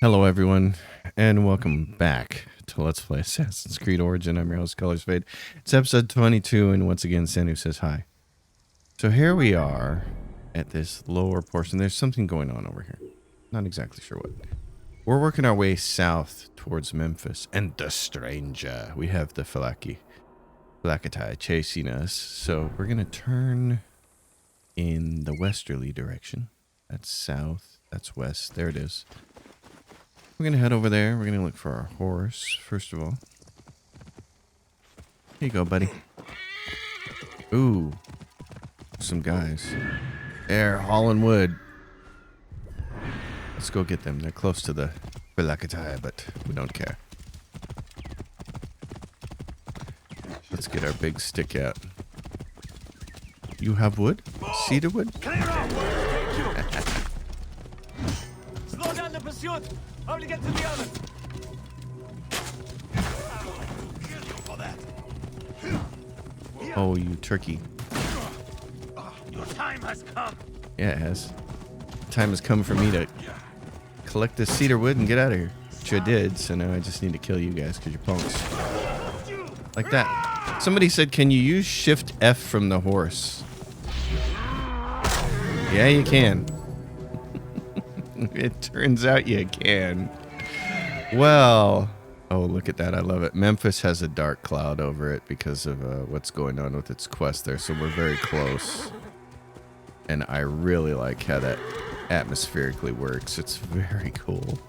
Hello, everyone, and welcome back to Let's Play Assassin's Creed Origin. I'm your host, Colors Fade. It's episode 22, and once again, Sanu says hi. So here we are at this lower portion. There's something going on over here. Not exactly sure what. We're working our way south towards Memphis and the stranger. We have the Phylakitai chasing us. So we're going to turn in the westerly direction. That's south. That's west. There it is. We're going to head over there. We're going to look for our horse, first of all. Here you go, buddy. Ooh. Some guys. They're hauling wood. Let's go get them. They're close to the Phylakitai, but we don't care. Let's get our big stick out. You have wood? Cedar wood? Clear off! Take you! Slow down the pursuit! Only get to the others! Oh, you turkey. Your time has come! Yeah, it has. Time has come for me to collect this cedar wood and get out of here. Which I did, so now I just need to kill you guys because you're punks. Like that. Somebody said, can you use Shift F from the horse? Yeah, you can. It turns out you can. Well, oh, look at that. I love it. Memphis has a dark cloud over it because of what's going on with its quest there, so we're very close. And I really like how that atmospherically works. It's very cool.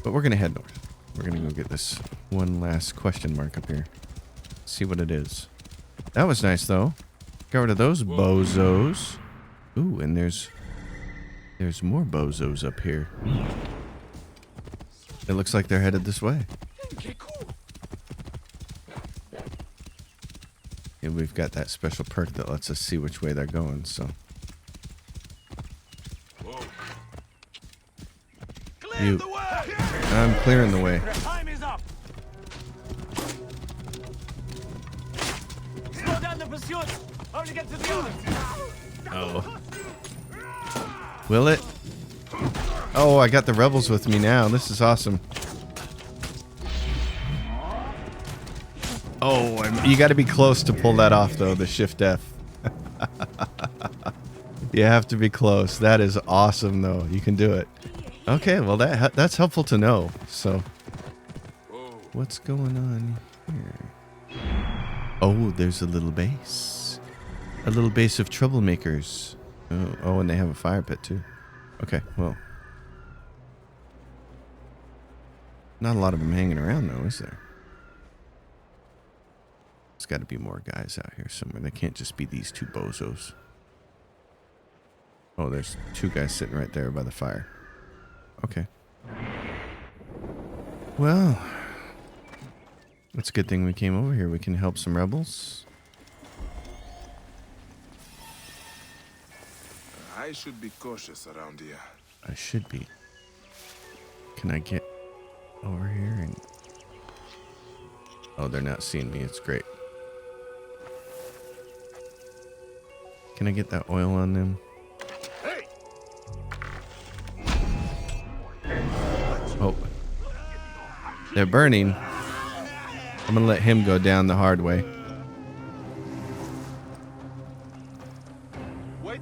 But we're going to head north. We're going to go get this one last question mark up here. See what it is. That was nice, though. Got rid of those bozos. Ooh, and there's more bozos up here. It looks like they're headed this way. Okay, cool. And we've got that special perk that lets us see which way they're going, so. Clear the way! I'm clearing the way. Time is up! Slow down the pursuit! Only get to the others! Oh. Will it? Oh, I got the rebels with me now. This is awesome. Oh, you got to be close to pull that off, though, the Shift F. You have to be close. That is awesome, though. You can do it. Okay, well, that's helpful to know. So, what's going on here? Oh, there's a little base. A little base of troublemakers. Oh, and they have a fire pit, too. Okay, well. Not a lot of them hanging around, though, is there? There's got to be more guys out here somewhere. They can't just be these two bozos. Oh, there's two guys sitting right there by the fire. Okay. Well, it's a good thing we came over here. We can help some rebels. I should be cautious around here. I should be. Can I get over here and... Oh, they're not seeing me. It's great. Can I get that oil on them? Hey! Oh. They're burning. I'm gonna let him go down the hard way. Wait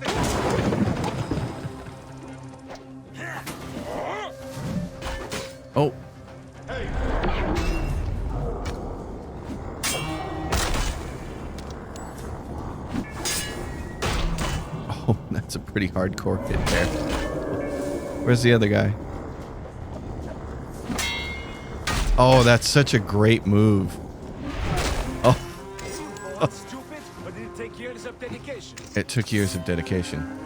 Oh. Oh, that's a pretty hardcore hit there. Where's the other guy? Oh, that's such a great move. Oh, Stupid, but did it take years of dedication? it took years of dedication.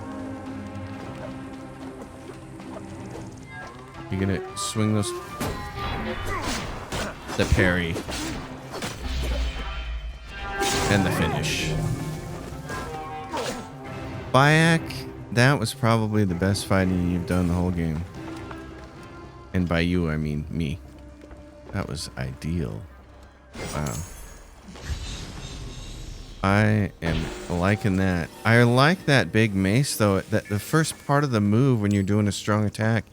You gonna swing those? The parry. And the finish. Bayek, that was probably the best fighting you've done the whole game. And by you, I mean me. That was ideal. Wow. I am liking that. I like that big mace, though. That the first part of the move when you're doing a strong attack,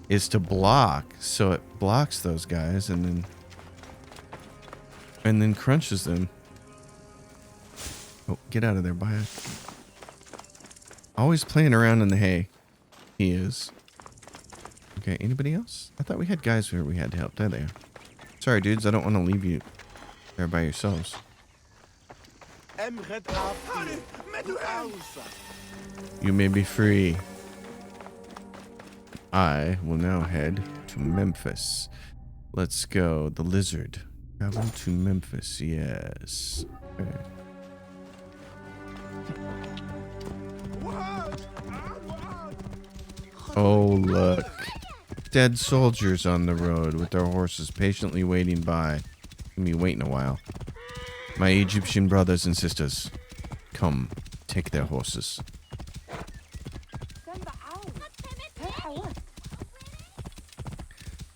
is to block, so it blocks those guys and then crunches them. Oh, get out of there, Bayek. Always playing around in the hay. He is. Okay, anybody else? I thought we had guys where we had to help. There they are. Sorry, dudes, I don't want to leave you there by yourselves. You may be free. I will now head to Memphis. Let's go. The Lizard. Travel to Memphis, yes. Okay. Oh, look. Dead soldiers on the road with their horses patiently waiting by. Gonna be waiting a while. My Egyptian brothers and sisters, come, take their horses.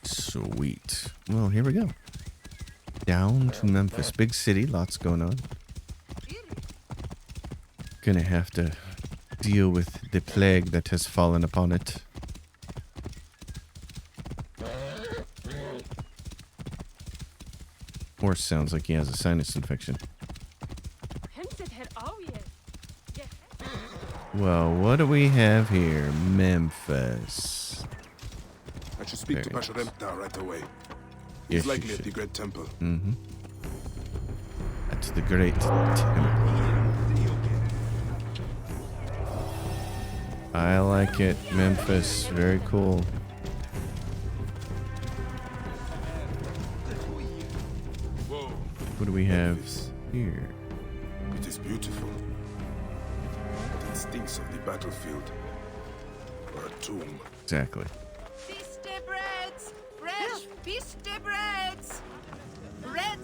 Sweet. Well, here we go. Down to Memphis. Big city, lots going on. Gonna have to deal with the plague that has fallen upon it. Horse sounds like he has a sinus infection. Well, what do we have here? Memphis. I should speak to Very Pasha nice. Remta right away. Yes, He's you likely at should. the Great Temple. Mm-hmm. That's the Great Temple. I like it. Memphis. Very cool. Whoa. What do we have Memphis. here? It is beautiful. But it stinks of the battlefield. Or a tomb. Exactly. Piste breads! Fresh piste breads! Bread!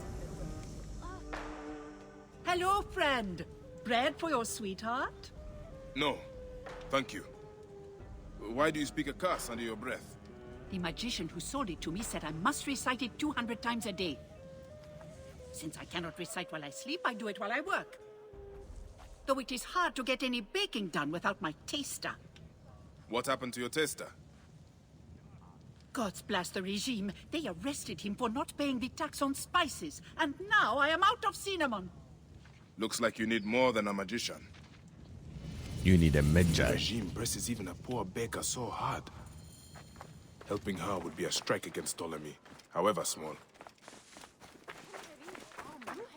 Hello, friend. Bread for your sweetheart? No. Thank you. Why do you speak a curse under your breath? The magician who sold it to me said I must recite it 200 times a day. Since I cannot recite while I sleep, I do it while I work. Though it is hard to get any baking done without my taster. What happened to your taster? Gods bless the regime. They arrested him for not paying the tax on spices. And now I am out of cinnamon. Looks like you need more than a magician. You need a The magi. regime presses even a poor baker so hard. Helping her would be a strike against Ptolemy, however small.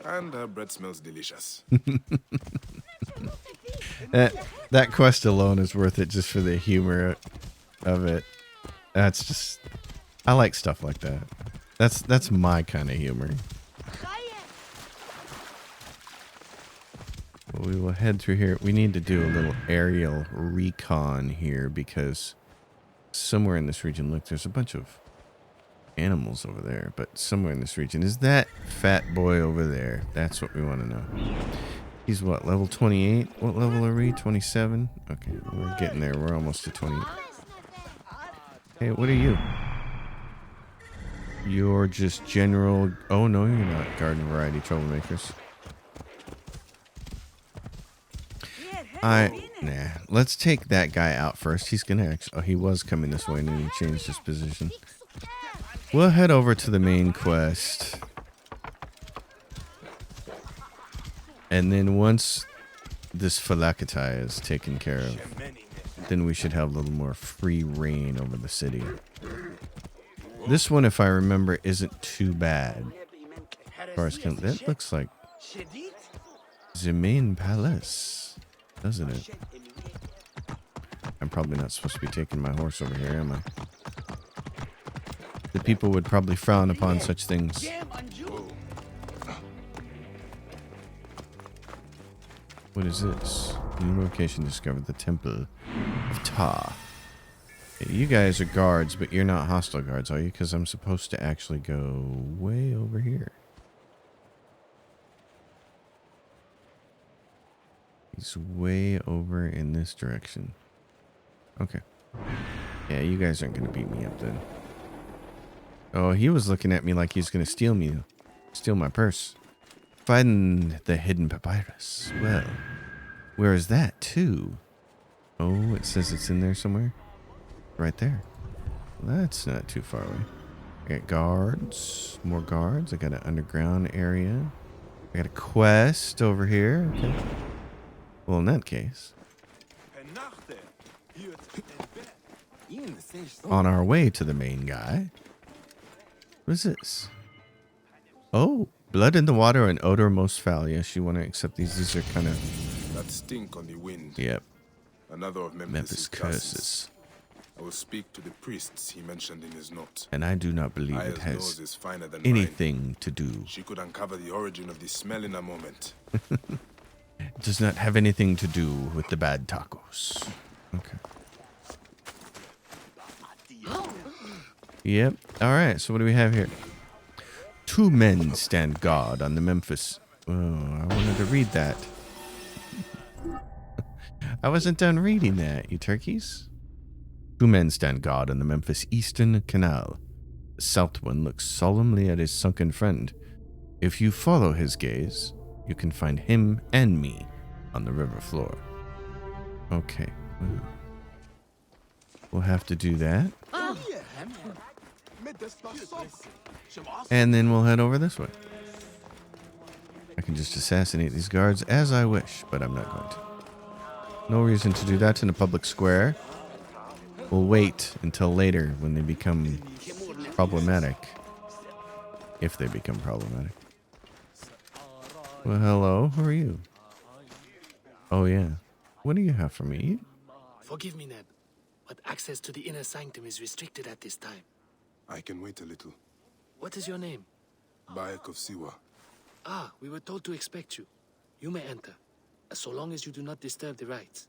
And her bread smells delicious. That quest alone is worth it just for the humor of it. That's just, I like stuff like that. That's my kind of humor. Well, we will head through here. We need to do a little aerial recon here because somewhere in this region, look, there's a bunch of animals over there, but somewhere in this region is that fat boy over there. That's what we want to know. He's what, level 28? What level are we? 27? Okay, we're getting there. We're almost to 28. Hey, what are you? You're just general... Oh, no, you're not. Garden variety troublemakers. Nah. Let's take that guy out first. He's gonna actually... Oh, he was coming this way and then he changed his position. We'll head over to the main quest. And then once this Phylakitai is taken care of, then we should have a little more free reign over the city. This one, if I remember, isn't too bad. As far as that looks like the main palace, doesn't it? I'm probably not supposed to be taking my horse over here, am I? The people would probably frown upon such things. What is this? New location discovered. The Temple of Ptah. Okay, you guys are guards, but you're not hostile guards, are you? Because I'm supposed to actually go way over here. He's way over in this direction. Okay. Yeah, you guys aren't going to beat me up then. Oh, he was looking at me like he's going to steal my purse. Find the hidden papyrus. Well, where is that too? Oh, it says it's in there somewhere. Right there. That's not too far away. I got guards. More guards. I got an underground area. I got a quest over here. Okay. Well, in that case, on our way to the main guy. What is this? Oh, blood in the water and odor most foul. Yes, you want to accept these. These are kind of... That stink on the wind. Yep. Another of Memphis curses. I will speak to the priests he mentioned in his note. And I do not believe it Aya's has nose is finer than anything mine. to do. She could uncover the origin of the smell in a moment. It does not have anything to do with the bad tacos. Okay. Yep. All right. So what do we have here? 2 men stand guard on the Memphis. Oh, I wanted to read that. I wasn't done reading that, you turkeys. 2 men stand guard on the Memphis Eastern Canal. The south one looks solemnly at his sunken friend. If you follow his gaze, you can find him and me on the river floor. Okay. We'll have to do that. And then we'll head over this way. I can just assassinate these guards as I wish, but I'm not going to. No reason to do that in a public square. We'll wait until later when they become problematic. If they become problematic. Well, hello. Who are you? Oh, yeah. What do you have for me? Forgive me, Neb, but access to the inner sanctum is restricted at this time. I can wait a little. What is your name? Bayek of Siwa. Ah, we were told to expect you. You may enter, so long as you do not disturb the rites.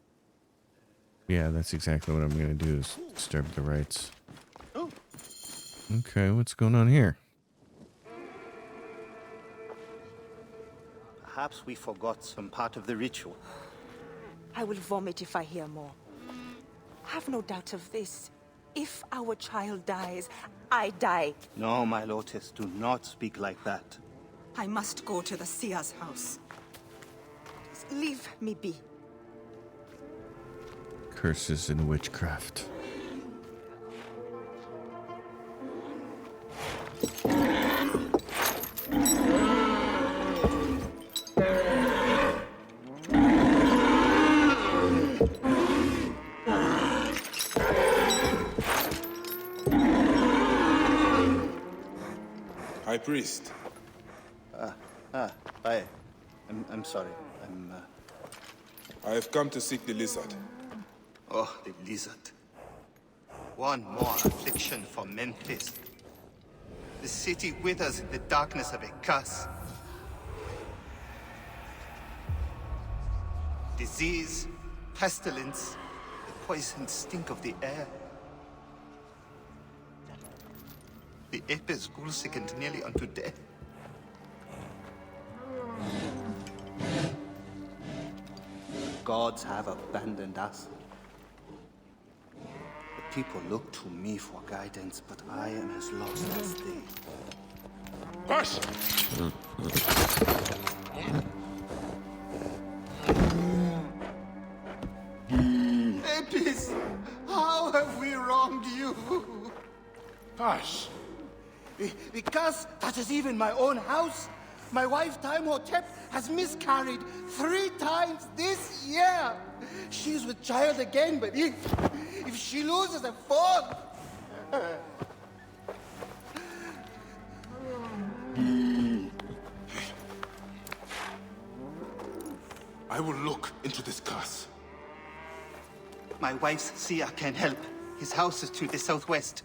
Yeah, that's exactly what I'm going to do, is disturb the rites. Oh. Okay, what's going on here? Perhaps we forgot some part of the ritual. I will vomit if I hear more. Have no doubt of this. If our child dies, I die. No, my Lotus, do not speak like that. I must go to the seer's house. Leave me be. Curses and witchcraft. High Priest. I'm sorry. I have come to seek the lizard. Oh, the lizard. One more affliction for Memphis. The city withers in the darkness of a curse. Disease, pestilence, the poisoned stink of the air. The apes ghoul-sickened nearly unto death. Gods have abandoned us. The people look to me for guidance, but I am as lost as they. Hush! Apis, how have we wronged you? Hush! The curse touches even my own house. My wife, Timehotep, has miscarried 3 times this year. She's with child again, but if she loses a 4th... I will look into this curse. My wife's seer can help. His house is to the southwest.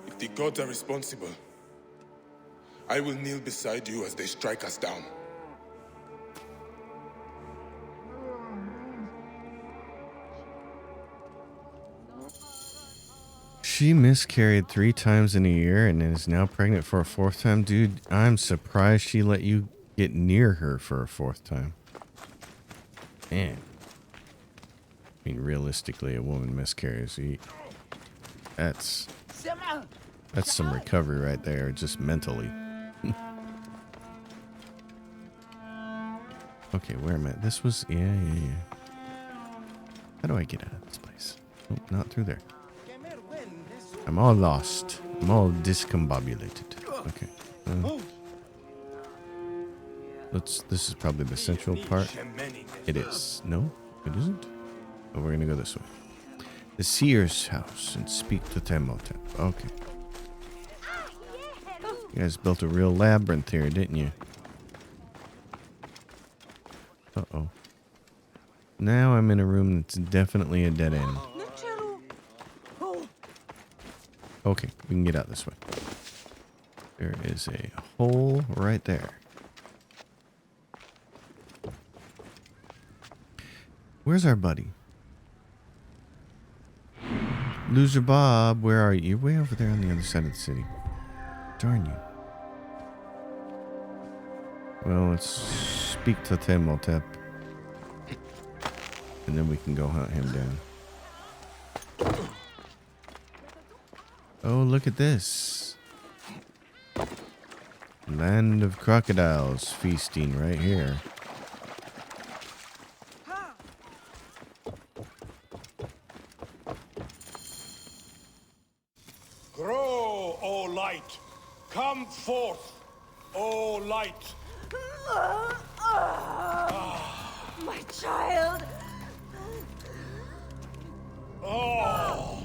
If the gods are responsible, I will kneel beside you as they strike us down. She miscarried 3 times in a year and is now pregnant for a 4th time. Dude, I'm surprised she let you get near her for a 4th time. Man. I mean, realistically, a woman miscarries. That's some recovery right there, just mentally. Okay, where am I? This was... Yeah. How do I get out of this place? Oh, not through there. I'm all lost. I'm all discombobulated. Okay. This is probably the central part. It is. No, it isn't. Oh, we're gonna go this way. The seer's house and speak to Temotep. Okay. You guys built a real labyrinth here, didn't you? Uh-oh. Now I'm in a room that's definitely a dead end. Okay, we can get out this way. There is a hole right there. Where's our buddy? Loser Bob, where are you? You're way over there on the other side of the city. Darn you. Well, let's speak to Temotep. And then we can go hunt him down. Oh, look at this. Land of crocodiles feasting right here. Grow, O light! Come forth, O light! My child! Oh!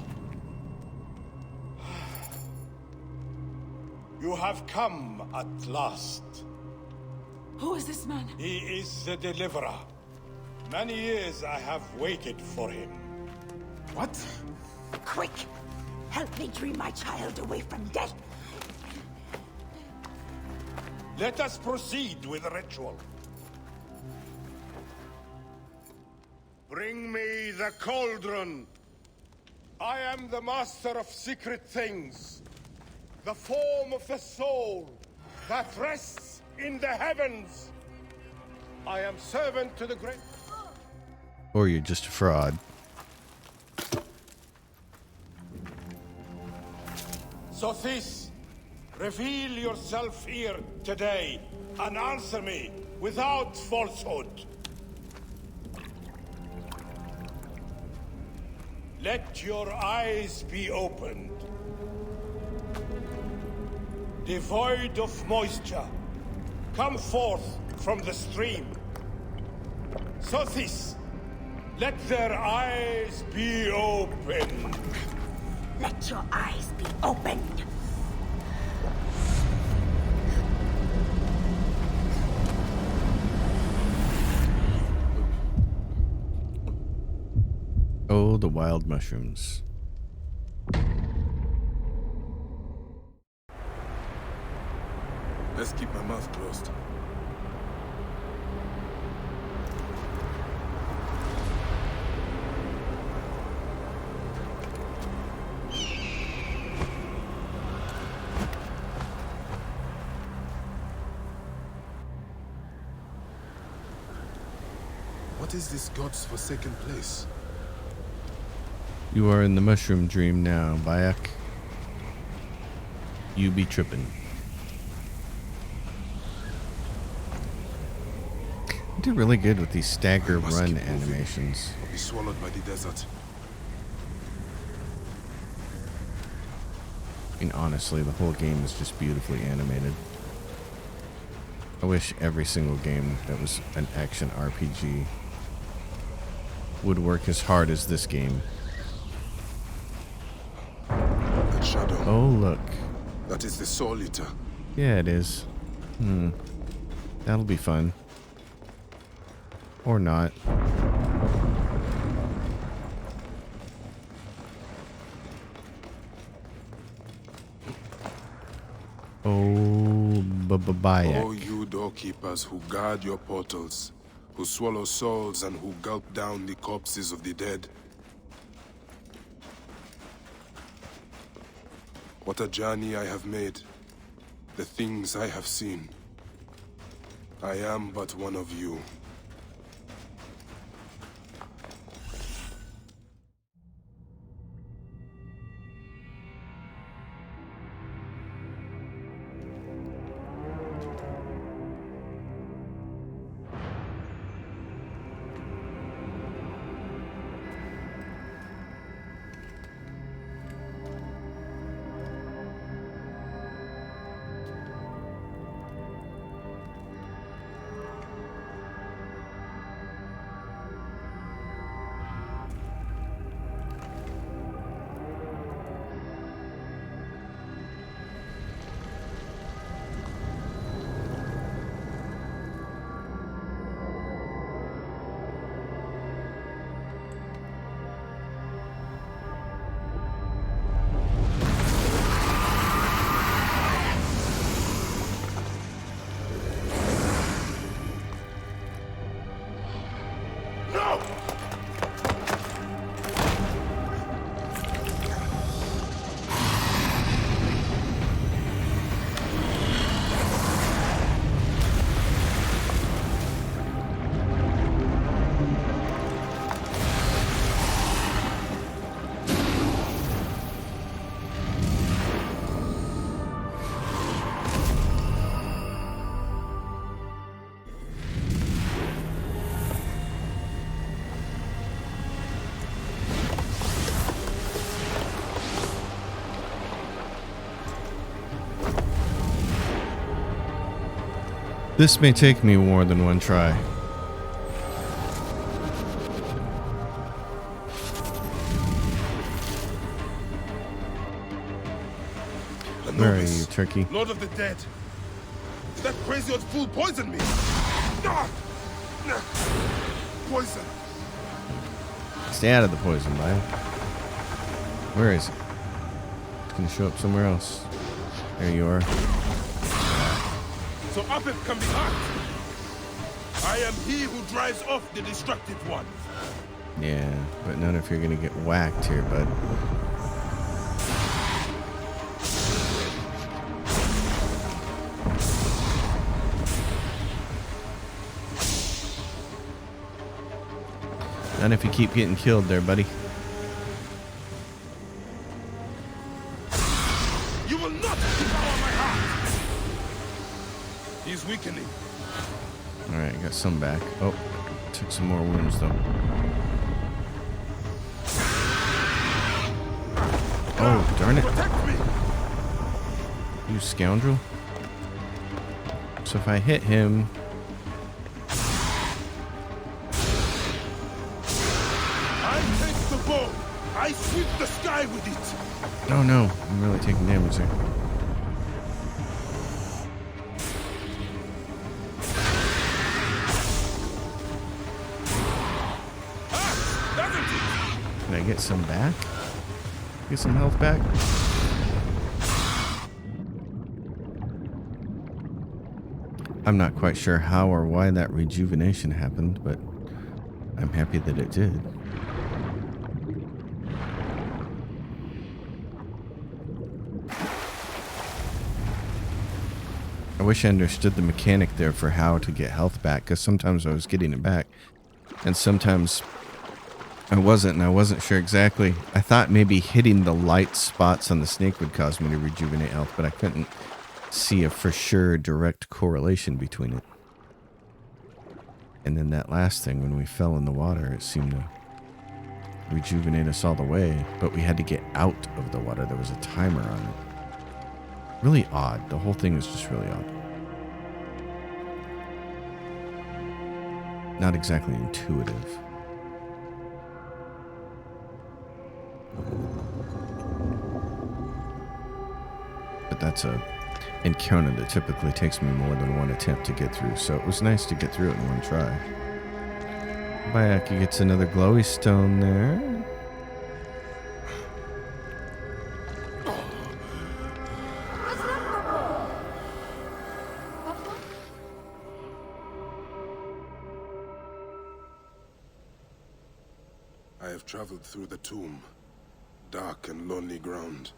You have come at last. Who is this man? He is the deliverer. Many years I have waited for him. What? Quick! Help me dream my child away from death. Let us proceed with the ritual. Bring me the cauldron. I am the master of secret things. The form of the soul that rests in the heavens. I am servant to the great... Or you're just a fraud. Sothis, reveal yourself here today and answer me without falsehood. Let your eyes be opened. Devoid of moisture, come forth from the stream. Sothis, let their eyes be opened. Let your eyes be opened. Oh, the wild mushrooms. Let's keep my mouth closed. What is this god's forsaken place? You are in the mushroom dream now, Bayek. You be trippin'. I do really good with these stagger Must run keep moving, animations. or be swallowed by the desert. I mean, honestly, the whole game is just beautifully animated. I wish every single game that was an action RPG would work as hard as this game. That shadow. Oh, look. That is the Soul Eater. Yeah, it is. That'll be fun. Or not. Oh, Bayek. Oh, you doorkeepers who guard your portals, who swallow souls and who gulp down the corpses of the dead. What a journey I have made. The things I have seen. I am but one of you. This may take me more than one try. Where are you, Turkey? Lord of the Dead. That crazy old fool poisoned me. Ah! Poison. Stay out of the poison, man. Where is it? It's gonna show up somewhere else. There you are. So Apep can be hacked. I am he who drives off the destructive one. Yeah, but not if you're gonna get whacked here, bud. Not if you keep getting killed there, buddy. You will not devour my heart. He's weakening. Alright, I got some back. Oh, took some more wounds though. Oh, darn it. Protect me. You scoundrel. So if I hit him... I take the bow. I sweep the sky with it. Oh no, I'm really taking damage there. Can I get some back? Get some health back? I'm not quite sure how or why that rejuvenation happened, but I'm happy that it did. I wish I understood the mechanic there for how to get health back, because sometimes I was getting it back, and sometimes I wasn't, and I wasn't sure exactly. I thought maybe hitting the light spots on the snake would cause me to rejuvenate health, but I couldn't see a for sure direct correlation between it. And then that last thing, when we fell in the water, it seemed to rejuvenate us all the way, but we had to get out of the water. There was a timer on it. Really odd. The whole thing is just really odd. Not exactly intuitive. But that's a encounter that typically takes me more than one attempt to get through, so it was nice to get through it in one try. Bayaki gets another glowy stone there. I have traveled through the tomb, dark and lonely ground.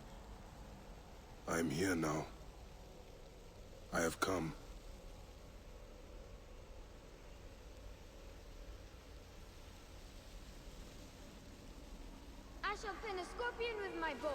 I am here now. I have come. I shall pin a scorpion with my bow.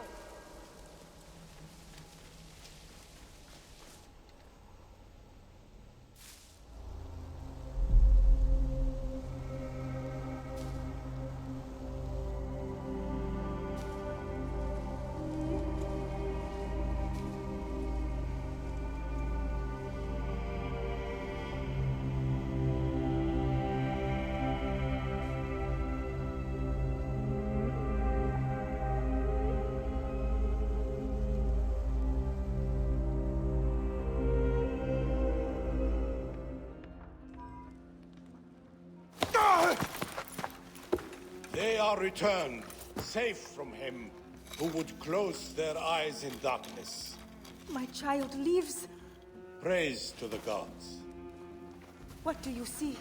They are returned, safe from him who would close their eyes in darkness. My child lives. Praise to the gods. What do you see?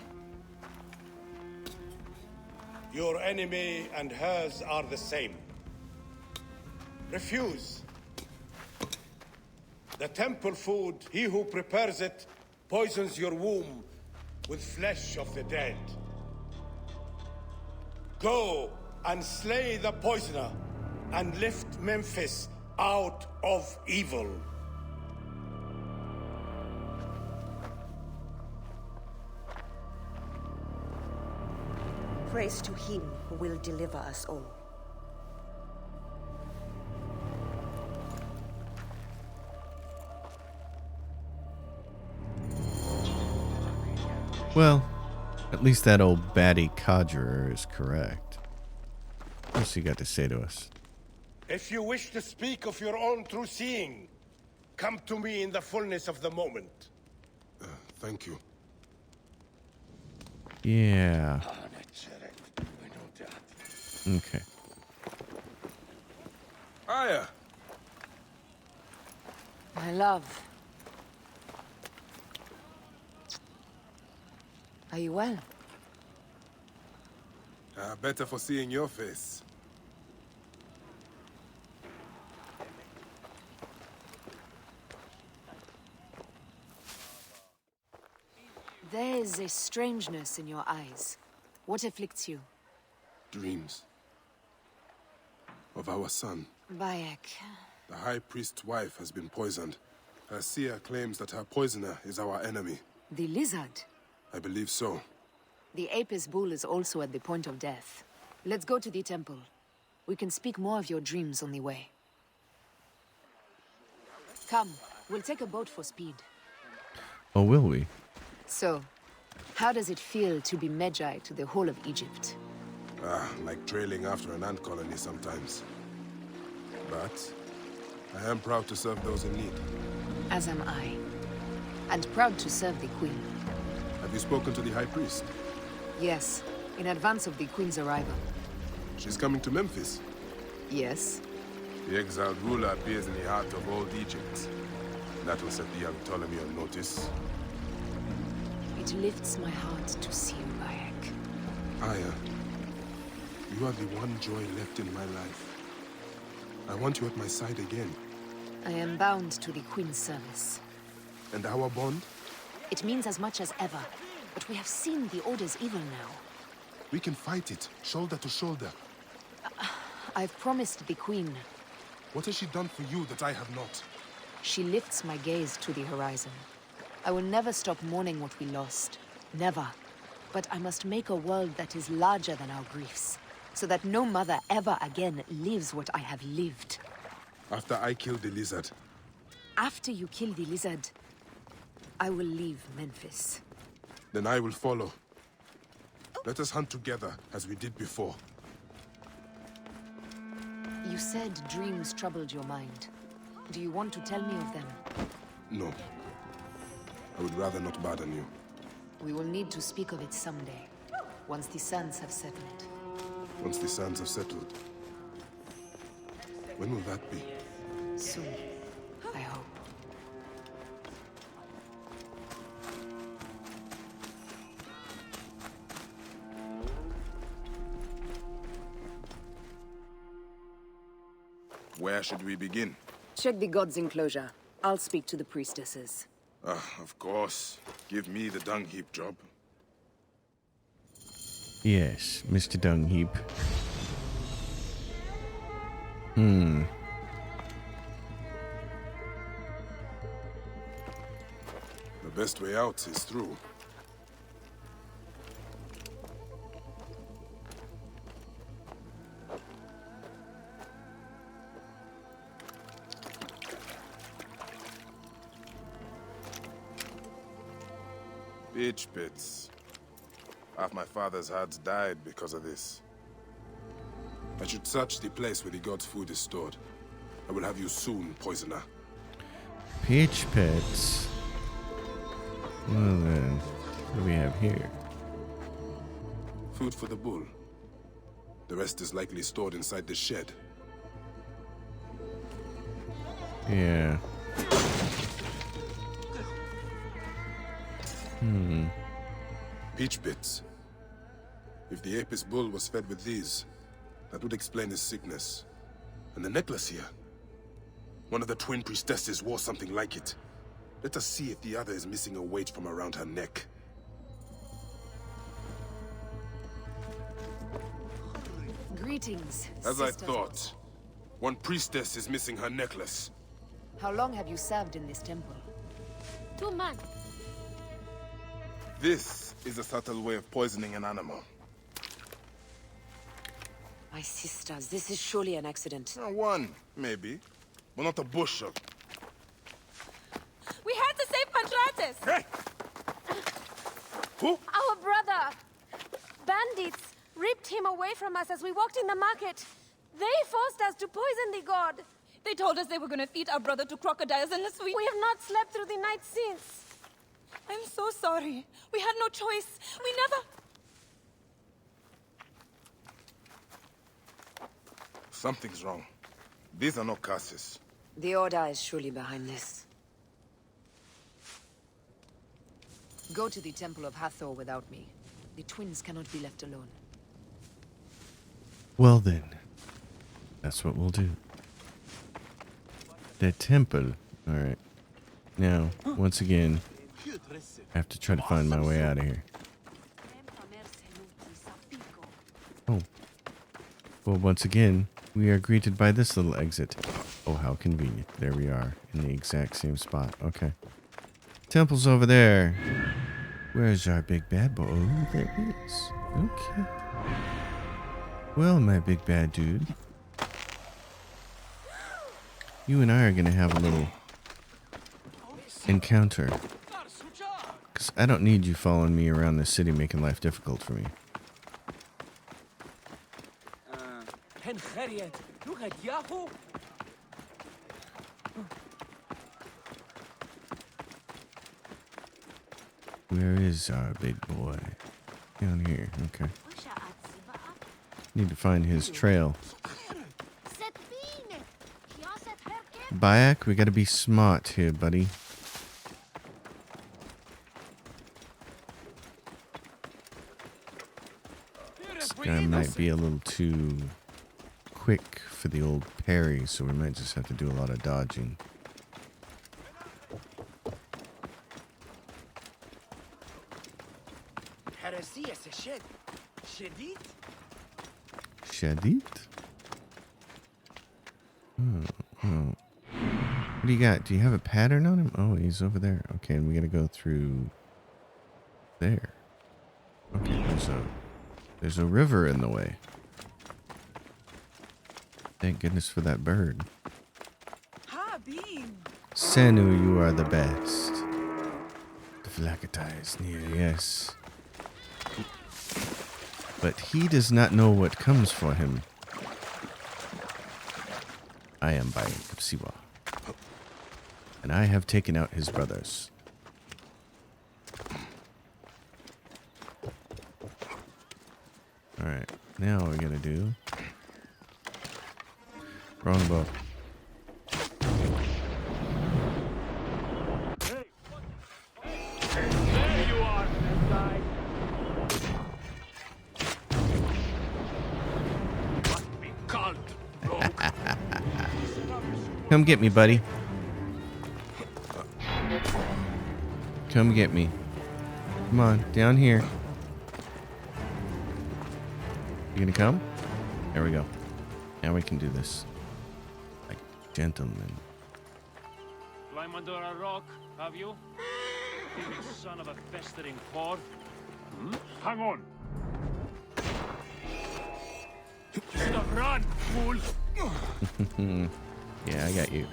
Your enemy and hers are the same. Refuse. The temple food, he who prepares it, poisons your womb with flesh of the dead. Go and slay the poisoner and lift Memphis out of evil. Praise to him who will deliver us all. Well, at least that old baddie conjurer is correct. What's he got to say to us? If you wish to speak of your own true seeing, come to me in the fullness of the moment. Thank you. Yeah. Okay. Aya! My love. Are you well? Better for seeing your face. There is a strangeness in your eyes. What afflicts you? Dreams. Of our son. Bayek. The High Priest's wife has been poisoned. Her seer claims that her poisoner is our enemy. The lizard. I believe so. The Apis bull is also at the point of death. Let's go to the temple. We can speak more of your dreams on the way. Come, we'll take a boat for speed. Oh, will we? So, how does it feel to be Magi to the whole of Egypt? Like trailing after an ant colony sometimes. But I am proud to serve those in need. As am I. And proud to serve the Queen. Have you spoken to the High Priest? Yes, in advance of the Queen's arrival. She's coming to Memphis. Yes? The exiled ruler appears in the heart of old Egypt. That will set the young Ptolemy on notice. It lifts my heart to see you, Bayek. Aya, you are the one joy left in my life. I want you at my side again. I am bound to the Queen's service. And our bond? It means as much as ever. But we have seen the Order's evil now. We can fight it, shoulder to shoulder. I've promised the Queen. What has she done for you that I have not? She lifts my gaze to the horizon. I will never stop mourning what we lost. Never. But I must make a world that is larger than our griefs, so that no mother ever again lives what I have lived. After I killed the lizard. After you kill the lizard, I will leave Memphis. Then I will follow. Let us hunt together, as we did before. You said dreams troubled your mind. Do you want to tell me of them? No. I would rather not burden you. We will need to speak of it someday, once the sands have settled. Once the sands have settled. When will that be? Soon, I hope. Where should we begin? Check the god's enclosure. I'll speak to the priestesses. Of course. Give me the dung heap job. Yes, Mr. Dung Heap. The best way out is through. Pitch pits. Half my father's herds died because of this. I should search the place where the god's food is stored. I will have you soon, poisoner. Pitch pits. Well then, what do we have here? Food for the bull. The rest is likely stored inside the shed. Yeah. Peach pits. If the Apis bull was fed with these, that would explain his sickness. And the necklace here. One of the twin priestesses wore something like it. Let us see if the other is missing a weight from around her neck. Greetings, As I sisters. thought, one priestess is missing her necklace. How long have you served in this temple? 2 months. This is a subtle way of poisoning an animal. My sisters, this is surely an accident. One, maybe, but not a bushel. We had to save Pantrates! Hey! Who? Our brother! Bandits ripped him away from us as we walked in the market. They forced us to poison the god. They told us they were gonna feed our brother to crocodiles unless we... We have not slept through the night since. I'm so sorry. We had no choice. We never... Something's wrong. These are not curses. The Order is surely behind this. Go to the Temple of Hathor without me. The twins cannot be left alone. Well then, that's what we'll do. The temple. Alright. Now, once again, I have to try to find my way out of here. Oh. Well, once again, we are greeted by this little exit. Oh, how convenient. There we are, in the exact same spot. Okay. Temple's over there. Where's our big bad boy? Oh, there he is. Okay. Well, my big bad dude. You and I are going to have a little encounter. Because I don't need you following me around the city making life difficult for me. Where is our big boy? Down here. Okay. Need to find his trail. Bayek, we gotta be smart here, buddy. This guy might be a little too quick for the old parry, so we might just have to do a lot of dodging. Shadid? Oh. What do you got? Do you have a pattern on him? Oh, he's over there. Okay, and we gotta go through there. Okay, there's a river in the way. Thank goodness for that bird. Senu, you are the best. The Flakatai is near, yes. But he does not know what comes for him. I am Bayek of Siwa. And I have taken out his brothers. Alright, now what we're gonna do. Wrong bow. There you are, guy. Must be called broke. Come get me, buddy. Come get me. Come on, down here. You gonna come? There we go. Now we can do this. Like gentlemen. Climb under a rock, have you? You son of a festering whore. Hang on. Should have run, fool. Yeah, I got you.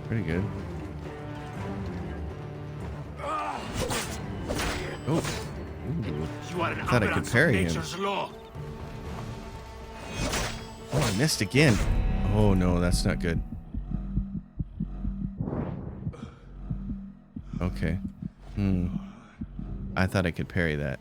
Pretty good. Oh. Ooh. You are an I thought I could aberrant of parry him. nature's law. Oh, I missed again. Oh no, that's not good. Okay. I thought I could parry that.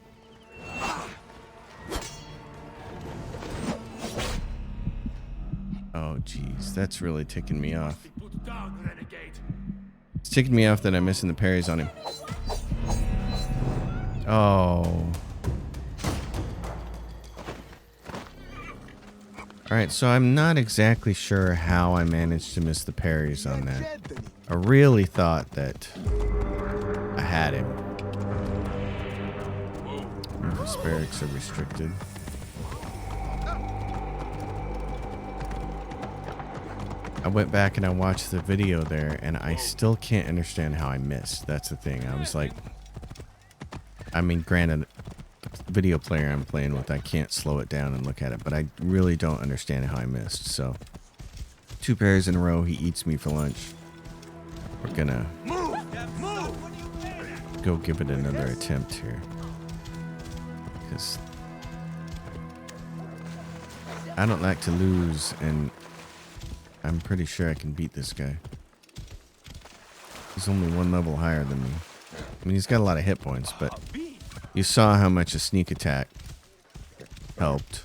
Oh jeez, that's really ticking me off. Put down, renegade. It's ticking me off that I'm missing the parries on him. Oh. Alright, so I'm not exactly sure how I managed to miss the parries on that. I really thought that I had him. Asparagus are restricted. I went back and I watched the video there, and I still can't understand how I missed. That's the thing. I was like, I mean, granted, the video player I'm playing with, I can't slow it down and look at it, but I really don't understand how I missed. So 2 pairs in a row, he eats me for lunch. We're gonna go give it another attempt here. Because I don't like to lose, and I'm pretty sure I can beat this guy. He's only 1 level higher than me. I mean, he's got a lot of hit points, but you saw how much a sneak attack helped.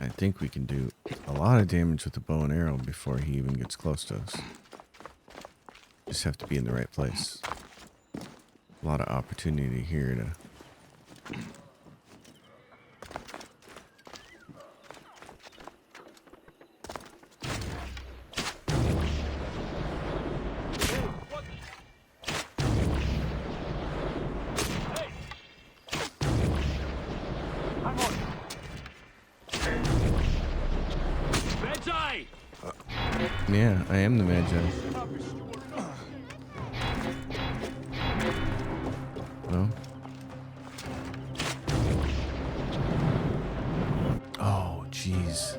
I think we can do a lot of damage with the bow and arrow before he even gets close to us. Just have to be in the right place. A lot of opportunity here to... Yeah, I am the Magi. No? Oh, jeez.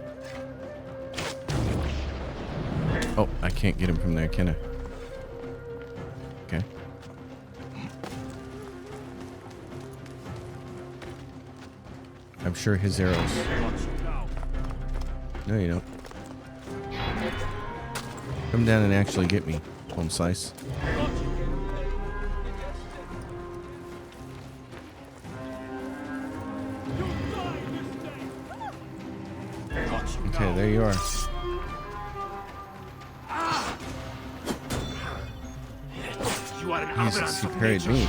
Oh, I can't get him from there, can I? Okay. I'm sure his arrows... No, you don't. Come down and actually get me, home slice. Okay, there you are. Jesus, he parried me.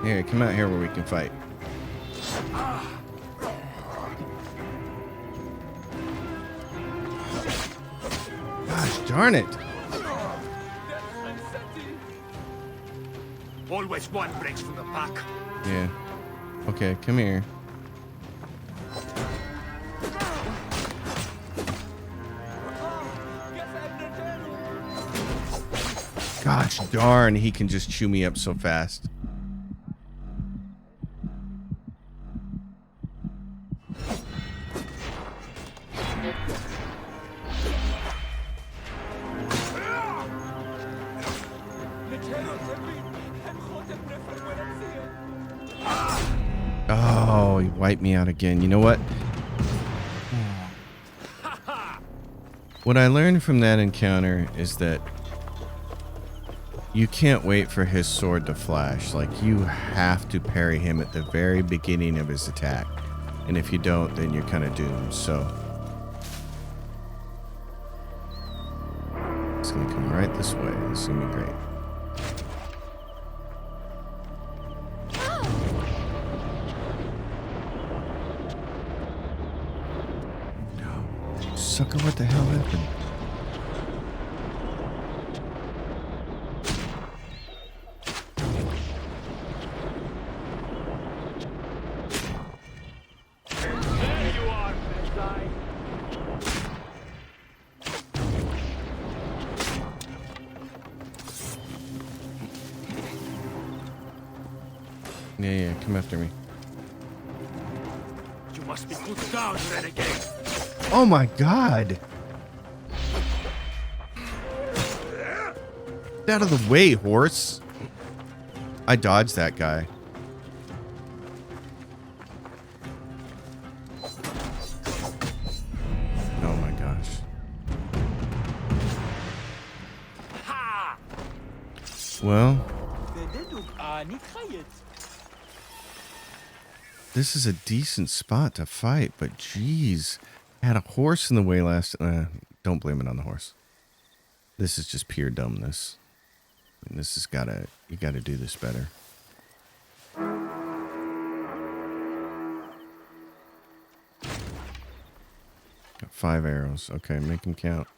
Here, come out here where we can fight. Gosh darn it. Always one breaks from the pack. Yeah. Okay, come here. Gosh darn, he can just chew me up so fast. Oh, he wiped me out again. You know what? What I learned from that encounter is that you can't wait for his sword to flash. Like, you have to parry him at the very beginning of his attack. And if you don't, then you're kind of doomed. So it's going to come right this way. This is going to be great. Sucker, what the hell happened? There you are, Magi. Yeah, come after me. You must be put down, renegade. Oh my god! Get out of the way, horse! I dodged that guy. Oh my gosh. Well, this is a decent spot to fight, but geez. Had a horse in the way last... don't blame it on the horse. This is just pure dumbness. And this has gotta... You gotta do this better. Got 5 arrows. Okay, make them count.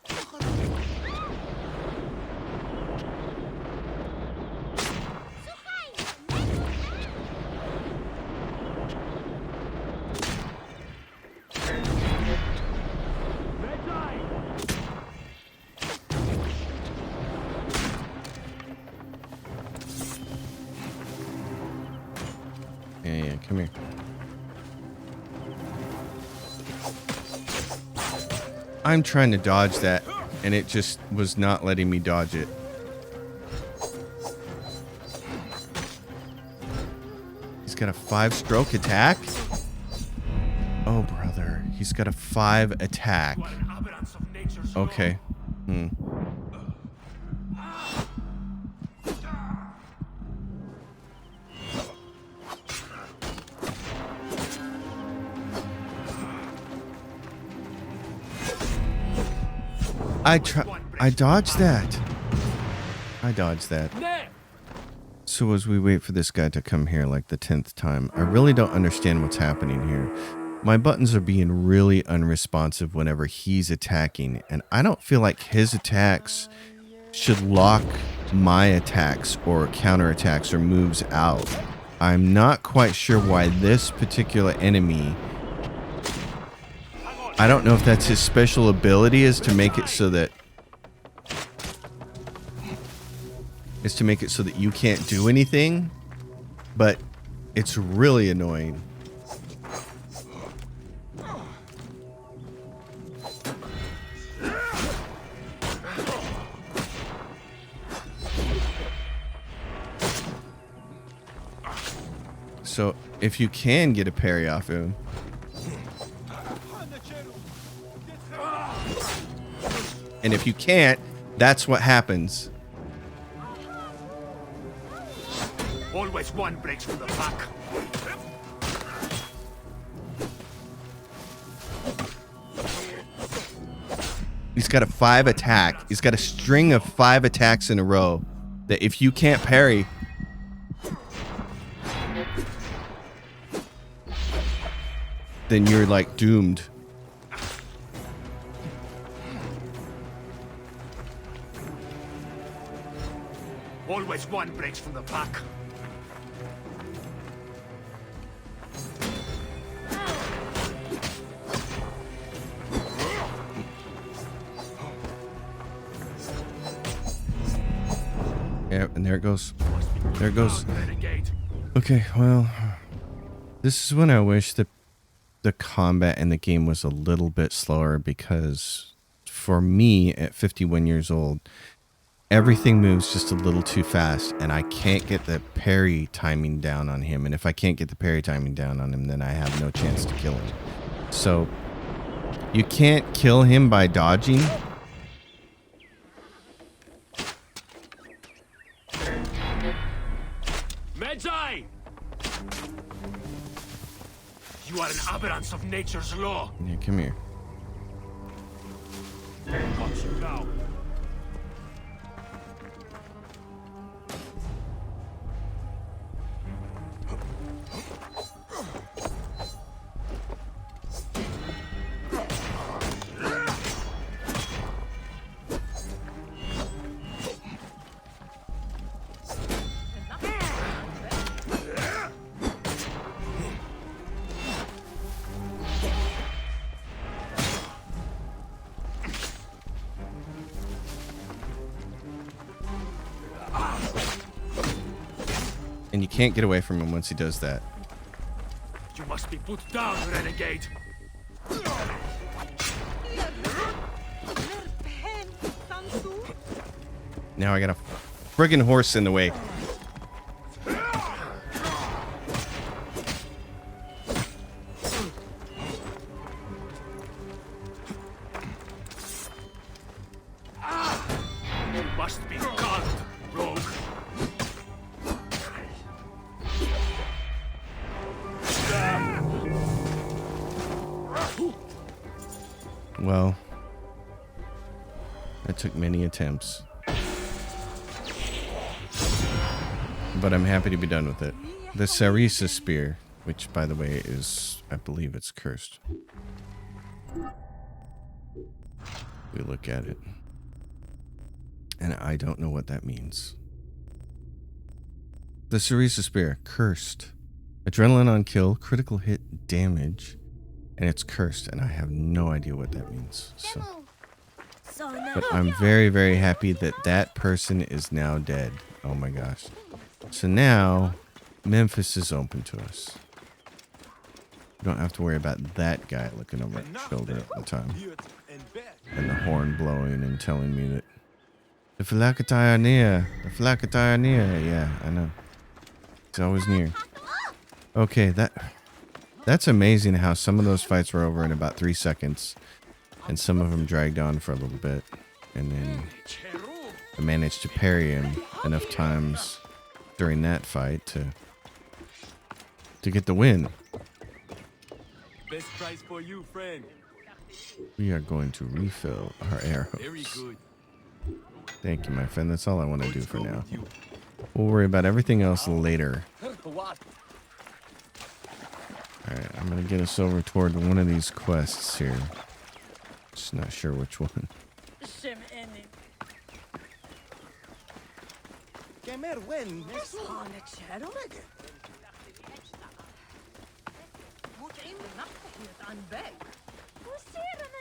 Yeah, come here. I'm trying to dodge that, and it just was not letting me dodge it. He's got a 5-stroke attack? Oh, brother. He's got a 5 attack. Okay. I dodged that. I dodged that. So as we wait for this guy to come here like the 10th time, I really don't understand what's happening here. My buttons are being really unresponsive whenever he's attacking, and I don't feel like his attacks should lock my attacks or counterattacks or moves out. I'm not quite sure why this particular enemy... I don't know if that's his special ability is to make it so that... you can't do anything, but it's really annoying. So if you can get a parry off him, and if you can't, that's what happens. Always one breaks from the pack. He's got a 5 attack. He's got a string of 5 attacks in a row that if you can't parry, then you're like doomed. Always one breaks from the pack. Yeah, and there it goes. There it goes. Okay, well, this is when I wish that the combat in the game was a little bit slower, because for me at 51 years old, everything moves just a little too fast, and I can't get the parry timing down on him. And if I can't get the parry timing down on him, then I have no chance to kill him. So you can't kill him by dodging. Medjay! You are an aberrance of nature's law. Yeah, come here. Got you now. And you can't get away from him once he does that. You must be put down, renegade. Now I got a friggin' horse in the way. You must be guarded, rogue. Well, it took many attempts, but I'm happy to be done with it. The Sarisa spear, which by the way is, I believe it's cursed. We look at it, and I don't know what that means. The Sarisa spear, cursed. Adrenaline on kill, critical hit damage, and it's cursed, and I have no idea what that means. So, but I'm very, very happy that that person is now dead. Oh my gosh. So now Memphis is open to us. We don't have to worry about that guy looking over my shoulder all the time. And the horn blowing and telling me that the Phylakitai are near. The Phylakitai are near. Yeah, I know. It's always near. Okay, that's amazing how some of those fights were over in about 3 seconds. And some of them dragged on for a little bit. And then I managed to parry him enough times during that fight to get the win. Best price for you, friend. We are going to refill our arrows. Very good. Thank you, my friend. That's all I want to do for now. We'll worry about everything else later. What? Alright, I'm going to get us over toward one of these quests here. Just not sure which one.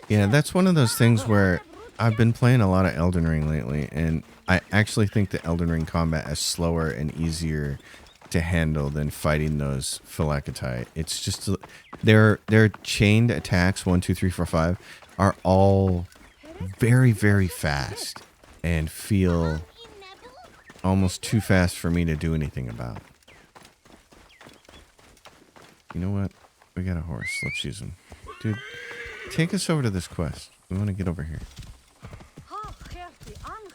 Yeah, that's one of those things where I've been playing a lot of Elden Ring lately, and I actually think the Elden Ring combat is slower and easier to handle than fighting those Phylakitai. It's just their chained attacks 1, 2, 3, 4, 5 are all very, very fast and feel almost too fast for me to do anything about. You know what? We got a horse. Let's use him. Dude, take us over to this quest. We want to get over here.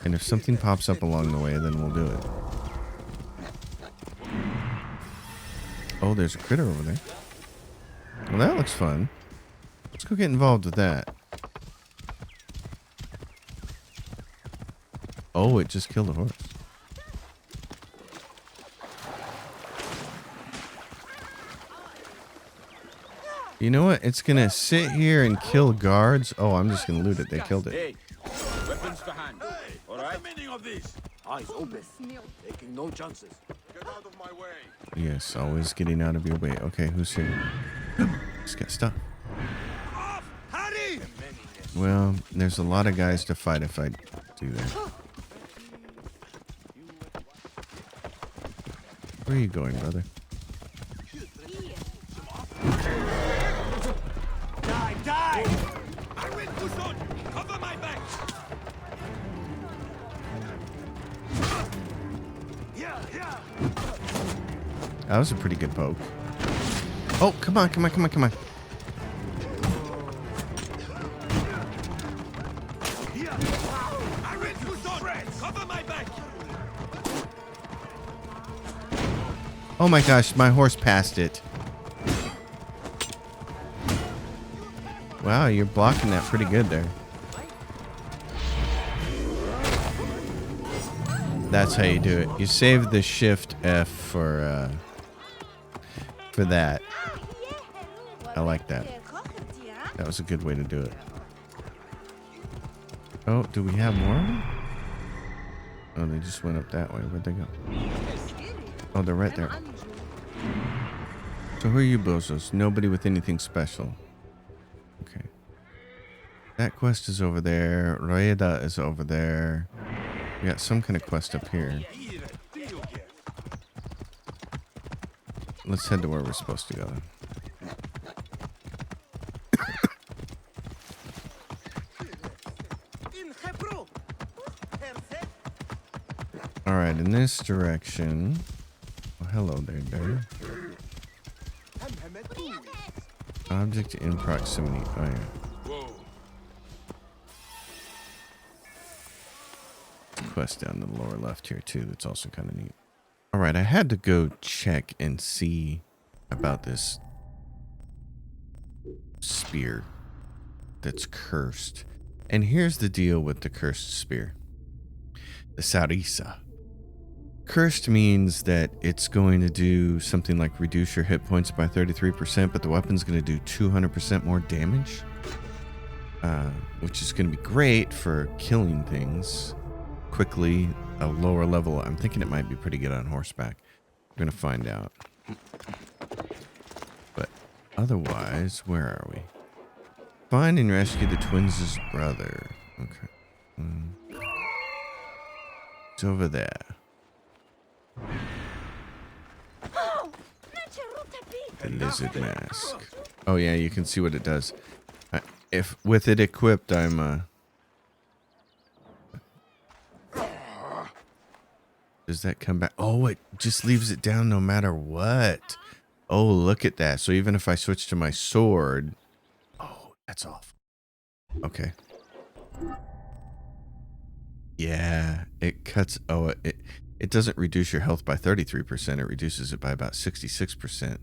And if something pops up along the way, then we'll do it. Oh, there's a critter over there. Well, that looks fun. Let's go get involved with that. Oh, it just killed a horse. You know what? It's gonna sit here and kill guards. Oh, I'm just gonna loot it. They killed it. Hey, weapons to hand. All right. What's the meaning of this? Eyes open, taking no chances. Get out of my way. Yes, always getting out of your way. Okay, who's here? Just get stuck. Well, there's a lot of guys to fight if I do that. Where are you going, brother? Die! I will push on! Cover my back! That was a pretty good poke. Oh, come on, come on, come on, come on. I will push on! Cover my back! Oh my gosh, my horse passed it. Wow, you're blocking that pretty good there. That's how you do it. You save the Shift F for that. I like that. That was a good way to do it. Oh, do we have more of them? Oh, they just went up that way. Where'd they go? Oh, they're right there. So who are you, bozos? Nobody with anything special. Okay. That quest is over there. Roeda is over there. We got some kind of quest up here. Let's head to where we're supposed to go. Alright, in this direction. Oh, hello there, Bear. Object in proximity. Oh, yeah. Quest down in the lower left here, too. That's also kind of neat. Alright, I had to go check and see about this spear that's cursed. And here's the deal with the cursed spear. The Sarisa. Cursed means that it's going to do something like reduce your hit points by 33%, but the weapon's going to do 200% more damage. Which is going to be great for killing things quickly, a lower level. I'm thinking it might be pretty good on horseback. We're going to find out. But otherwise, where are we? Find and rescue the twins' brother. Okay. It's over there. The lizard mask. Oh yeah, you can see what it does. If with it equipped, I'm Does that come back? Oh, it just leaves it down no matter what. Oh, look at that. So even if I switch to my sword, oh, that's off. Okay. Yeah, it cuts. Oh, it doesn't reduce your health by 33%. It reduces it by about 66%.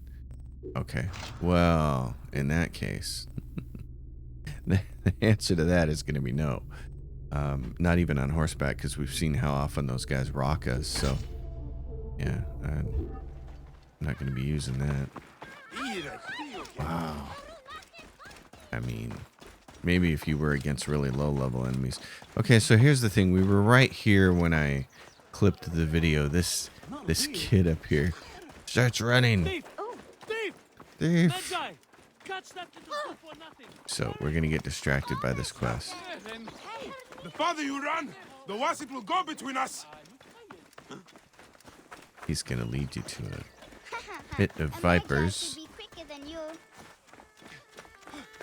Okay. Well, in that case, the answer to that is going to be no. Not even on horseback, because we've seen how often those guys rock us. So, yeah, I'm not going to be using that. Wow. I mean, maybe if you were against really low-level enemies. Okay, so here's the thing. We were right here when I clipped the video. This kid up here starts running. Thief! Thief! That guy! Catch that little fool for nothing! So we're going to get distracted by this quest. The farther you run, the worse it will go between us. He's going to lead you to a pit of vipers.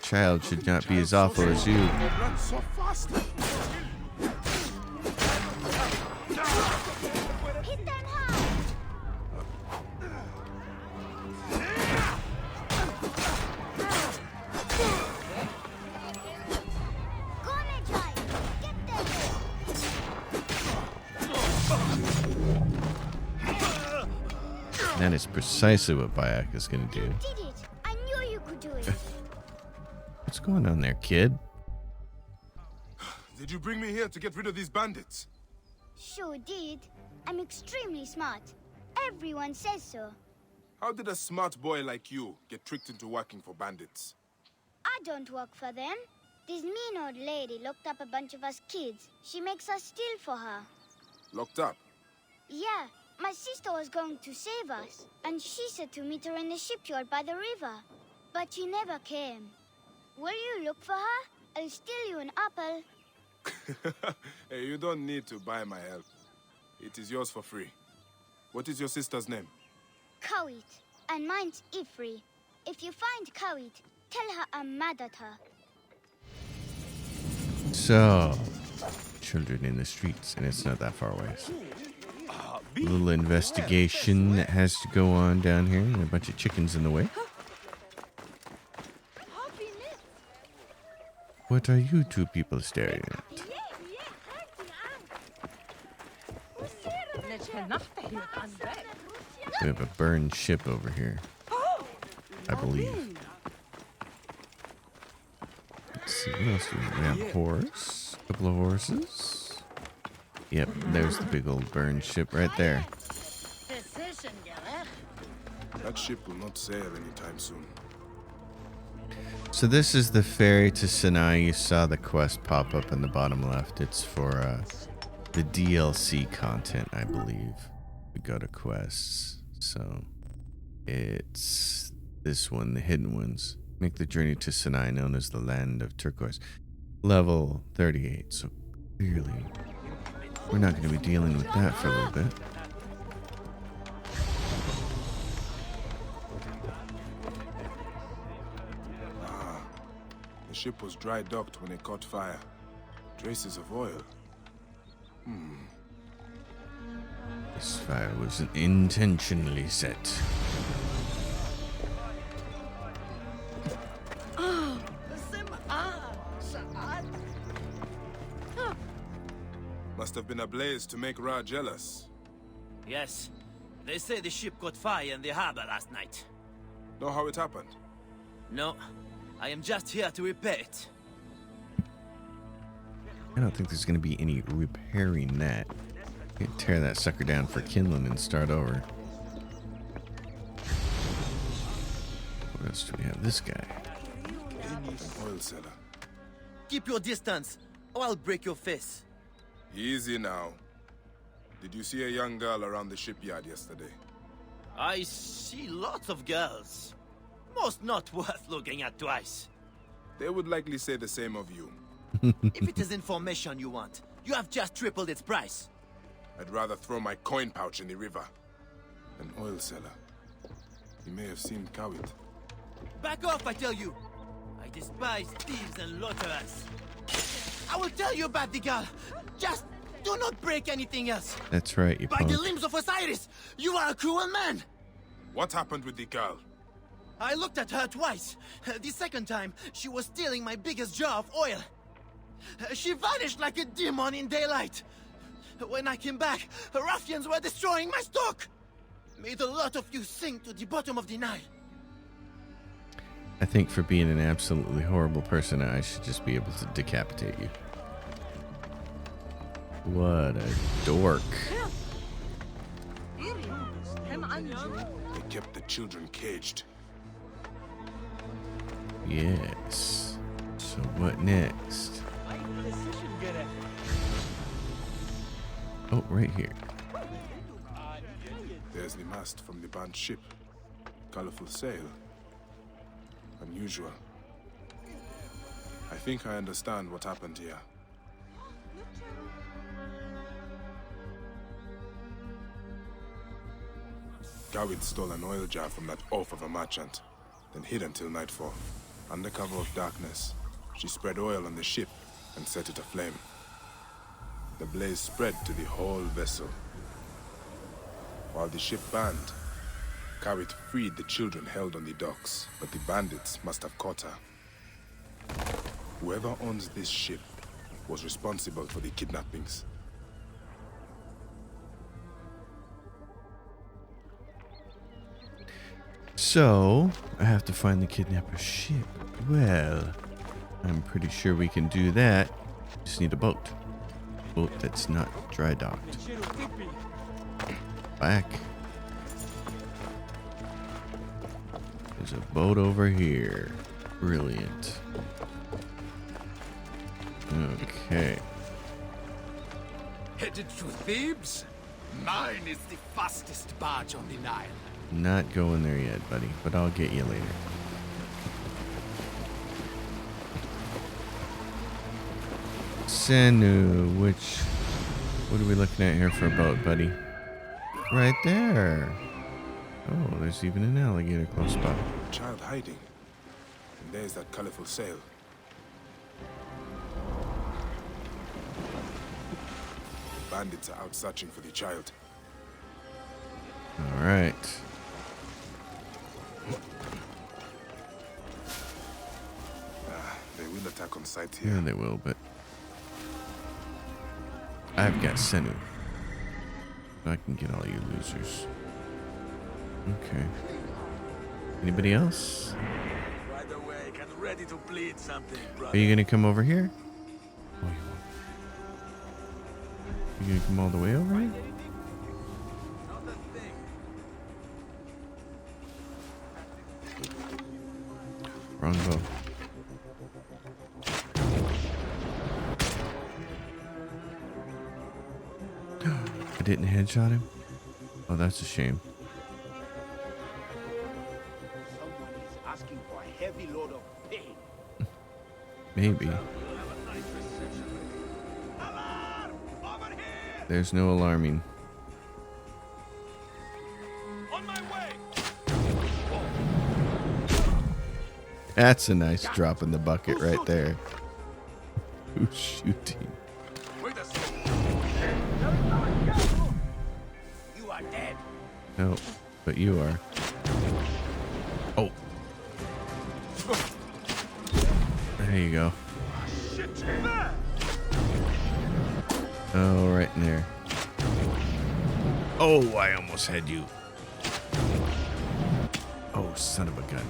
Child should not be as awful as you. Run so fast. Hit them hard. That is precisely what Bayek is going to do. You did it. I knew you could do it. What's going on there, kid? Did you bring me here to get rid of these bandits? Sure did. I'm extremely smart. Everyone says so. How did a smart boy like you get tricked into working for bandits? I don't work for them. This mean old lady locked up a bunch of us kids. She makes us steal for her. Locked up? Yeah, my sister was going to save us, and she said to meet her in the shipyard by the river. But she never came. Will you look for her? I'll steal you an apple. Hey, you don't need to buy my help. It is yours for free. What is your sister's name? Kawit, and mine's Ifri. If you find Kawit, tell her I'm mad at her. So, children in the streets, and it's not that far away. So. A little investigation that has to go on down here, and a bunch of chickens in the way. What are you two people staring at? We have a burned ship over here, I believe. Let's see, what else do we have? We have a horse, a couple of horses. Yep, there's the big old burned ship right there. That ship will not sail anytime soon. So this is the ferry to Sinai. You saw the quest pop up in the bottom left. It's for the DLC content, I believe. We go to quests. So it's this one, the hidden ones. Make the journey to Sinai, known as the land of turquoise. Level 38. So clearly, we're not going to be dealing with that for a little bit. The ship was dry docked when it caught fire. Traces of oil. This fire was intentionally set. Must have been a blaze to make Ra jealous. Yes. They say the ship caught fire in the harbor last night. Know how it happened? No. I am just here to repair it. I don't think there's going to be any repairing that. You can tear that sucker down for kindling and start over. What else do we have? This guy. An oil cellar. Keep your distance, or I'll break your face. Easy now. Did you see a young girl around the shipyard yesterday? I see lots of girls. Most not worth looking at twice. They would likely say the same of you. If it is information you want, you have just tripled its price. I'd rather throw my coin pouch in the river. An oil cellar. He may have seemed coward. Back off, I tell you! I despise thieves and loiterers. I will tell you about the girl. Just do not break anything else. That's right, you By punk. the limbs of Osiris, you are a cruel man. What happened with the girl? I looked at her twice. The second time, she was stealing my biggest jar of oil. She vanished like a demon in daylight. When I came back, ruffians were destroying my stock. May the lot of you sink to the bottom of the Nile. I think for being an absolutely horrible person, I should just be able to decapitate you. What a dork. They kept the children caged. Yes. So what next? Oh, right here. There's the mast from the banned ship. Colorful sail. Unusual. I think I understand what happened here. Gawit stole an oil jar from that oaf of a merchant, then hid until nightfall. Under cover of darkness, she spread oil on the ship and set it aflame. The blaze spread to the whole vessel. While the ship burned, Gawit freed the children held on the docks, but the bandits must have caught her. Whoever owns this ship was responsible for the kidnappings. So, I have to find the kidnapper's ship. Well, I'm pretty sure we can do that. Just need a boat. Boat that's not dry docked. Back. There's a boat over here. Brilliant. Okay. Headed to Thebes? Mine is the fastest barge on the Nile. Not going there yet, buddy, but I'll get you later. Senu, what are we looking at here for a boat, buddy? Right there. Oh, there's even an alligator close by. Child hiding. And there's that colorful sail. The bandits are out searching for the child. All right. They will attack on sight here. Yeah, they will, but I've got Senu. I can get all you losers. Okay. Anybody else? Right away, get ready to bleed something, brother. Are you gonna come over here? Oh, you gonna come all the way over here? Wrong bow. I didn't headshot him? Oh, that's a shame. Someone is asking for a heavy load of pain. Maybe. There's no alarming. On my way. That's a nice drop in the bucket right there. Who's shooting? You are dead. No, but you are. Oh. There you go. Oh, right in there. Oh, I almost had you. Oh, son of a gun.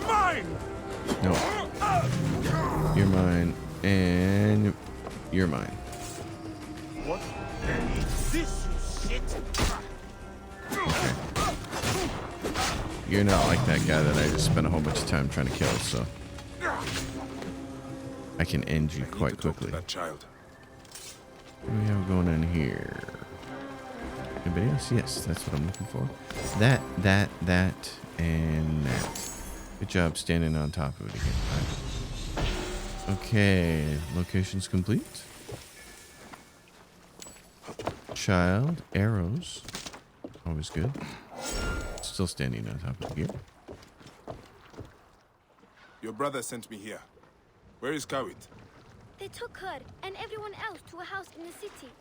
Mine. No. You're mine. And you're mine. What? This shit. You're not like that guy that I just spent a whole bunch of time trying to kill, so I can end you quite quickly. That child. What do we have going on here? Anybody else? Yes, that's what I'm looking for. That, and that. Good job standing on top of it again. Okay, location's complete. Child, arrows. Always good. Still standing on top of the gear. Your brother sent me here. Where is Kawit? They took her and everyone else to a house in the city.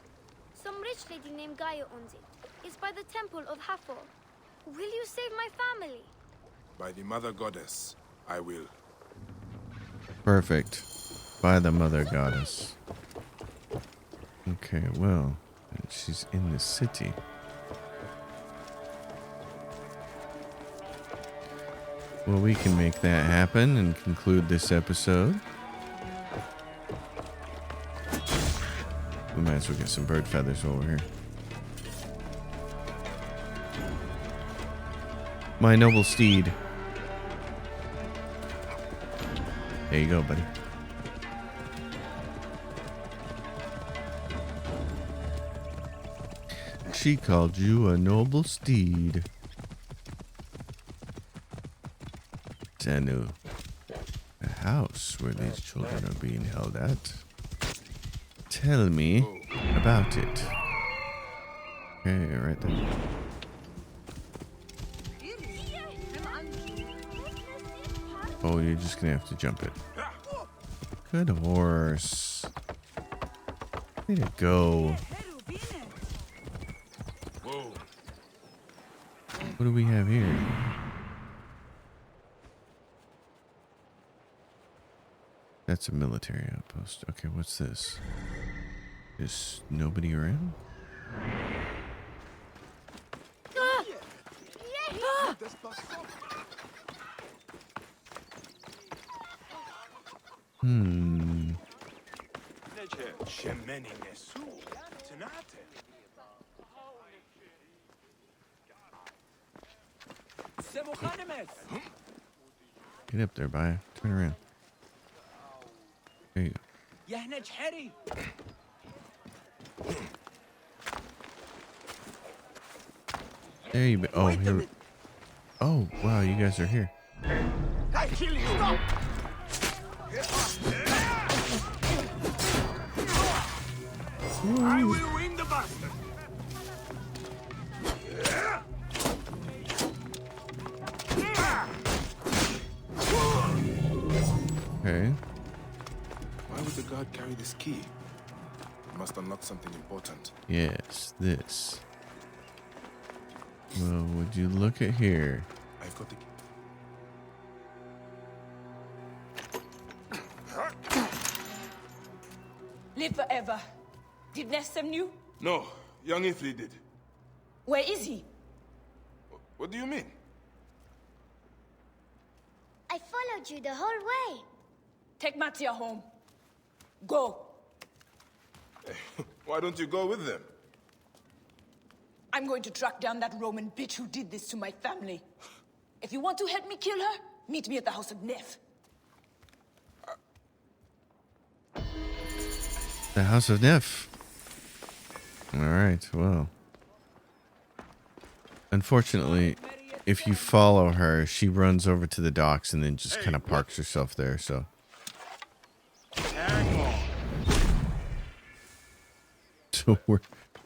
Some rich lady named Gaia owns it. It's by the temple of Hathor. Will you save my family? By the Mother Goddess, I will. Perfect. By the Mother Goddess. Okay, well, she's in the city. Well, we can make that happen and conclude this episode. We might as well get some bird feathers while we're here. My noble steed. There you go, buddy. She called you a noble steed. Tenu, the house where these children are being held at. Tell me about it. Okay, right there. Oh, you're just gonna have to jump it. Good horse. Way to go. What do we have here? That's a military outpost. Okay, what's this? Is nobody around? Get up there, Baya. Turn around. There you go. There you go. Oh, here. Oh, wow, you guys are here. I kill you! Stop! I will win the bastard! Okay. Why would the guard carry this key? It must unlock something important. Yes, this. Well, would you look at here? I've got the key. Live forever. Did Nef send you? No, young Ifrit did. Where is he? What do you mean? I followed you the whole way. Take Matia home. Go. Why don't you go with them? I'm going to track down that Roman bitch who did this to my family. If you want to help me kill her, meet me at the house of Nef. The House of Nef. Alright, well. Unfortunately, if you follow her, she runs over to the docks and then just kind of parks herself there, so.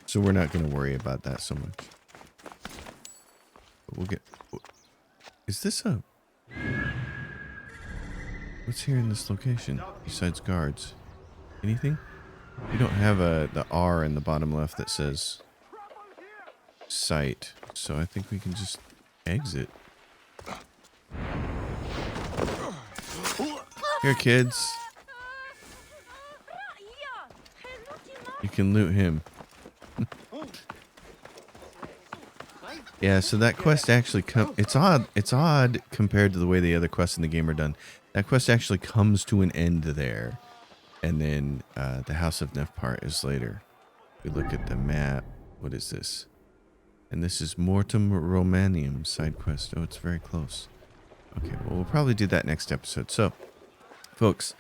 So we're not going to worry about that so much. But we'll get... Is this a... What's here in this location besides guards? Anything? We don't have the R in the bottom left that says site, so I think we can just exit. Here, kids. You can loot him. Yeah, so that quest actually it's odd compared to the way the other quests in the game are done. That quest actually comes to an end there. And then the House of Nef part is later. We look at the map. What is this? And this is Mortem Romanium side quest. Oh, it's very close. Okay, well, we'll probably do that next episode. So, folks,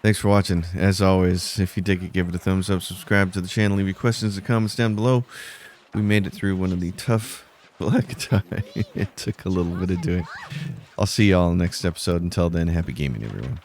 thanks for watching. As always, if you dig it, give it a thumbs up, subscribe to the channel, leave your questions and comments down below. We made it through one of the tough black tie. It took a little bit of doing. I'll see y'all next episode. Until then, happy gaming, everyone.